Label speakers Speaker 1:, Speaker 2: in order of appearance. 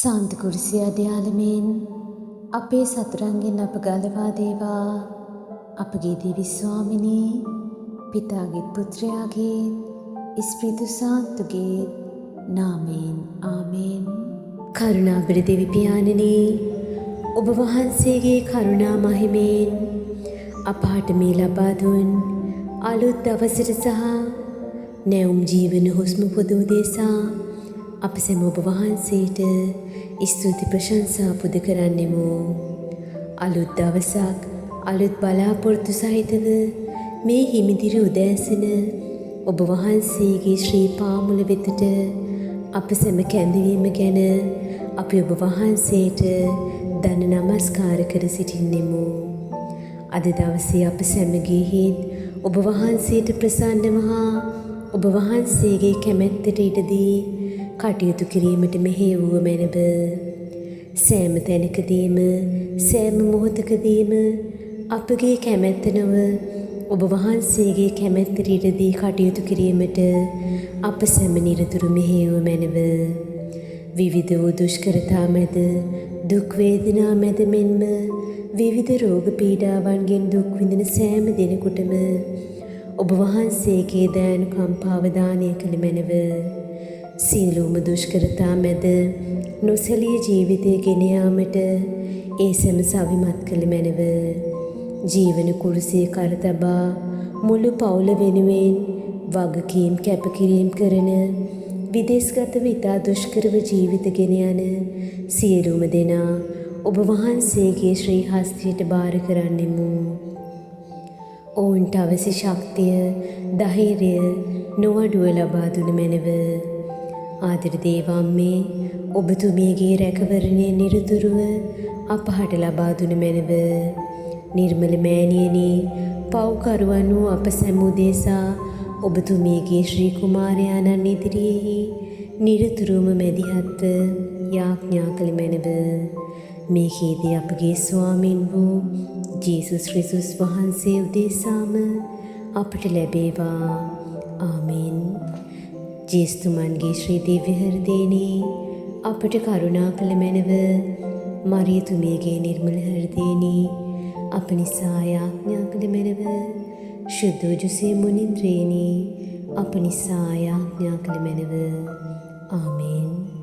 Speaker 1: සාන්ත කුරුසිය අඩයාලමෙන් අපේ සතුරන්ගෙන් අප ගලවා දේවා. අපගේ දිවි ස්වාමිනී පිතාගේත් පුත්‍රයාගේත් ඉස්පිරිතු සාන්තුගේත් නාමයෙන් ආමෙන්. කරුණාබර දෙවි පියාණනි, ඔබ වහන්සේගේ කරුණා මහිමෙන් අපහට මේ ලබා දුන් අලුත් දවසට සහ නැවුම් ජීවන හුස්ම පොදු උදෙසා අප සැම ඔබ වහන්සේට ස්තුති ප්‍රශංසා පුද කරන්නෙමු. අලුත් දවසක් අලුත් බලාපොරොත්තු සහිතව මේ හිමිදිරි උදෑසන ඔබ වහන්සේගේ ශ්‍රී පාමුල වෙතට අප සැම කැඳවීම ගැන අපි ඔබ වහන්සේට දන නමස්කාර කර සිටින්නෙමු. අද දවසේ අප සැමගේහිත් ඔබ වහන්සේට ප්‍රසන්නව හා ඔබ වහන්සේගේ කැමැත්තට ඉඩදී කටයුතු කිරීමට මෙහෙයවුව මැනව. සෑම තැනකදීම සෑම මොහොතකදීම අපගේ කැමැත්ත නොව ඔබ වහන්සේගේ කැමැත්තට ඉඩදී කටයුතු කිරීමට අප සැම නිරතුරු මෙහෙයවුව මැනව. විවිධ වූ දුෂ්කරතා මැද, දුක් වේදනා මැද මෙන්ම විවිධ රෝග පීඩාවන්ගෙන් දුක් විඳින සෑම දෙනෙකුටම ඔබ වහන්සේගේ දයානුකම්පාව දානය කළ මැනව. සියලුම දුෂ්කරතා මැද නොසැලී ජීවිතය ගෙන යාමට ඒ සැම සවිමත් කළ මැනව. ජීවන කුරුසිය කර තබා මුළු පවුල වෙනුවෙන් වගකීම් කැපකිරීම් කරන විදේශගතව ඉතා දුෂ්කරව ජීවිත ගෙන යන සියලුම දෙනා ඔබ වහන්සේගේ ශ්‍රී හස්තයට භාර කරන්නෙමු. ඔවුන්ට අවශ්‍ය ශක්තිය, ධෛර්යය නොඅඩුව ලබා දුන මැනව. ආදර දේවම්මේ, ඔබතුමියගේ රැකවරණය නිරතුරුව අපහට ලබා දුන මැනව. නිර්මල මෑණියනි, පව්කරුවන් වූ අප සැම උදෙසා ඔබතුමියගේ ශ්‍රී කුමාරයාණන් ඉදිරියෙහි නිරතුරුවම මැදිහත්ව යාඥා කළ මැනව. මේකෙදී අපගේ ස්වාමින් වූ ජේසුස් ක්‍රිස්තුස් වහන්සේ උදෙසාම අපට ලැබේවා. ආමෙන්. ජේසුතුමන්ගේ ශ්‍රී දිව්‍ය හෘදයෙනි අපට කරුණා කළ මැනව. මරියතුමියගේ නිර්මල හෘදයෙනි අප නිසා යාඥා කළ මැනව. ශුද්ධ ජුසේ මුනින්ද්‍රයෙනි අප නිසා යාඥා කළ මැනව. ආමෙන්.